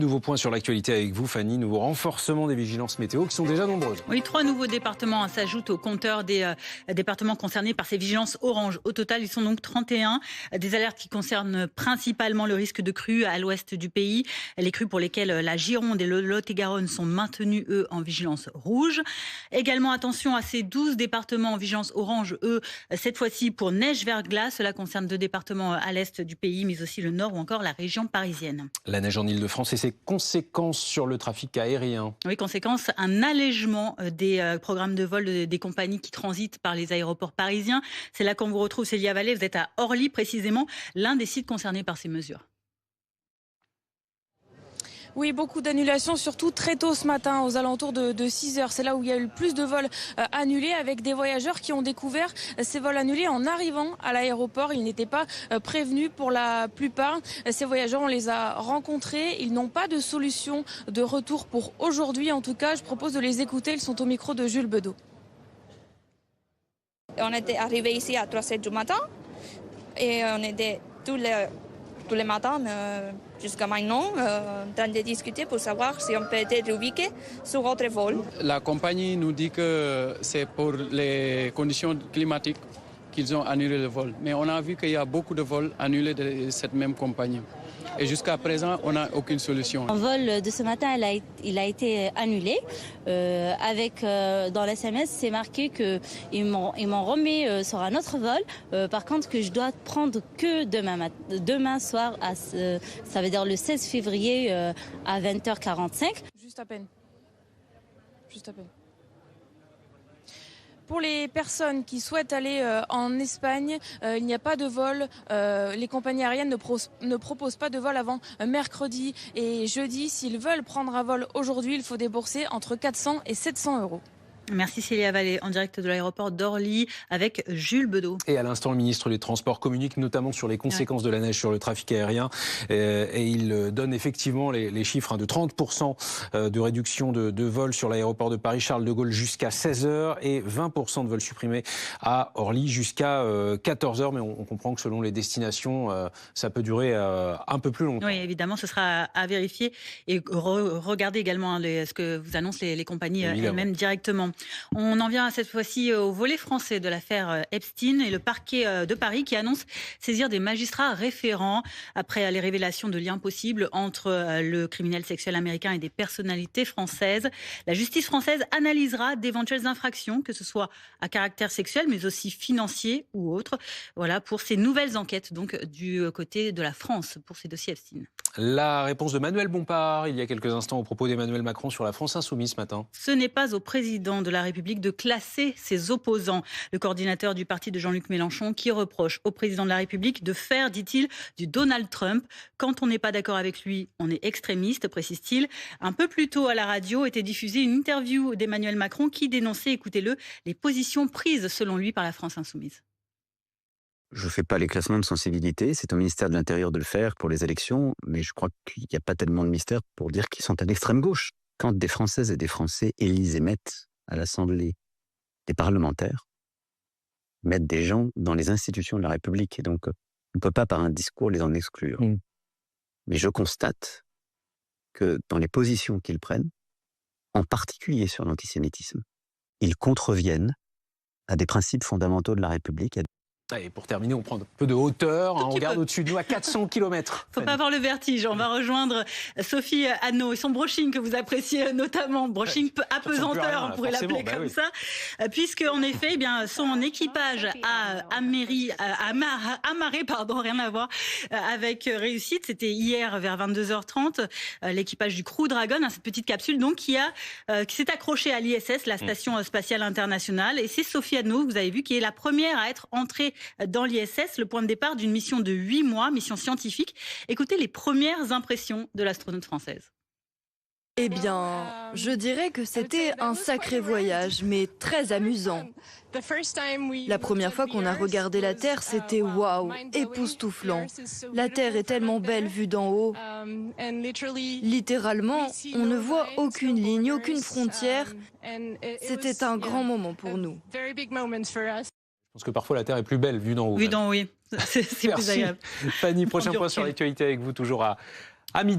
nouveaux points sur l'actualité avec vous, Fanny. Nouveau renforcement des vigilances météo qui sont déjà nombreuses. Oui, 3 nouveaux départements s'ajoutent au compteur des départements concernés par ces vigilances orange. Au total, ils sont donc 31. Des alertes qui concernent principalement le risque de crues à l'ouest du pays. Les crues pour lesquelles la Gironde et le Lot-et-Garonne sont maintenus, eux, en vigilance rouge. Également, attention à ces 12 départements en vigilance orange, eux, cette fois-ci pour neige-verglas. Cela concerne 2 départements à l'est du pays, mais aussi le nord ou encore la région parisienne. La neige en Ile-de-France et ses conséquences sur le trafic aérien. Oui, conséquence, un allègement des programmes de vol des compagnies qui transitent par les aéroports parisiens. C'est là qu'on vous retrouve, Célia Vallée. Vous êtes à Orly, précisément, l'un des sites concernés par ces mesures. Oui, beaucoup d'annulations, surtout très tôt ce matin, aux alentours de 6 heures. C'est là où il y a eu le plus de vols annulés, avec des voyageurs qui ont découvert ces vols annulés en arrivant à l'aéroport. Ils n'étaient pas prévenus pour la plupart. Ces voyageurs, on les a rencontrés. Ils n'ont pas de solution de retour pour aujourd'hui. En tout cas, je propose de les écouter. Ils sont au micro de Jules Bedeau. On était arrivé ici à 3h du matin et on était tous les matins jusqu'à maintenant en train de discuter pour savoir si on peut être ubiqué sur autre vol. La compagnie nous dit que c'est pour les conditions climatiques qu'ils ont annulé le vol. Mais on a vu qu'il y a beaucoup de vols annulés de cette même compagnie. Et jusqu'à présent, on n'a aucune solution. Un vol de ce matin, il a été annulé. Dans l'SMS, c'est marqué qu'ils m'ont remis sur un autre vol. Par contre, que je dois prendre que demain soir, ça veut dire le 16 février à 20h45. Juste à peine. Pour les personnes qui souhaitent aller en Espagne, il n'y a pas de vol. Les compagnies aériennes ne proposent pas de vol avant mercredi et jeudi. S'ils veulent prendre un vol aujourd'hui, il faut débourser entre 400 et 700 euros. Merci Célia Vallée, en direct de l'aéroport d'Orly avec Jules Bedeau. Et à l'instant, le ministre des Transports communique notamment sur les conséquences de la neige sur le trafic aérien. Et il donne effectivement les chiffres de 30% de réduction de vols sur l'aéroport de Paris-Charles de Gaulle jusqu'à 16h et 20% de vols supprimés à Orly jusqu'à 14h. Mais on comprend que selon les destinations, ça peut durer un peu plus longtemps. Oui, évidemment, ce sera à vérifier. Et regardez également ce que vous annoncent les compagnies elles-mêmes directement. On en vient cette fois-ci au volet français de l'affaire Epstein et le parquet de Paris qui annonce saisir des magistrats référents après les révélations de liens possibles entre le criminel sexuel américain et des personnalités françaises. La justice française analysera d'éventuelles infractions, que ce soit à caractère sexuel mais aussi financier ou autre. Voilà pour ces nouvelles enquêtes donc du côté de la France pour ces dossiers Epstein. La réponse de Manuel Bompard il y a quelques instants au propos d'Emmanuel Macron sur la France Insoumise ce matin. Ce n'est pas au président de la République de classer ses opposants. Le coordinateur du parti de Jean-Luc Mélenchon qui reproche au président de la République de faire, dit-il, du Donald Trump. Quand on n'est pas d'accord avec lui, on est extrémiste, précise-t-il. Un peu plus tôt à la radio était diffusée une interview d'Emmanuel Macron qui dénonçait, écoutez-le, les positions prises selon lui par la France Insoumise. Je ne fais pas les classements de sensibilité, c'est au ministère de l'Intérieur de le faire pour les élections, mais je crois qu'il n'y a pas tellement de mystère pour dire qu'ils sont à l'extrême gauche. Quand des Françaises et des Français élisent et mettent à l'Assemblée des parlementaires, mettent des gens dans les institutions de la République, et donc on ne peut pas par un discours les en exclure. Mais je constate que dans les positions qu'ils prennent, en particulier sur l'antisémitisme, ils contreviennent à des principes fondamentaux de la République. Et pour terminer, on prend un peu de hauteur, on regarde au-dessus de nous à 400 km. Faut pas avoir le vertige. On va rejoindre Sophie Anneau et son brushing que vous appréciez notamment. Brushing apesanteur, on pourrait l'appeler comme ça. Puisque, en effet, son équipage a amarré, rien à voir, avec réussite. C'était hier vers 22h30. L'équipage du Crew Dragon, cette petite capsule donc, qui s'est accrochée à l'ISS, la Station Spatiale Internationale. Et c'est Sophie Anneau, vous avez vu, qui est la première à être entrée dans l'ISS, le point de départ d'une mission de 8 mois, mission scientifique. Écoutez les premières impressions de l'astronaute française. Eh bien, je dirais que c'était un sacré voyage, mais très amusant. La première fois qu'on a regardé la Terre, c'était waouh, époustouflant. La Terre est tellement belle vue d'en haut. Littéralement, on ne voit aucune ligne, aucune frontière. C'était un grand moment pour nous. Je pense que parfois la Terre est plus belle vue d'en haut. Vue d'en haut, oui. C'est plus agréable. Fanny, prochain point sur l'actualité avec vous, toujours à midi.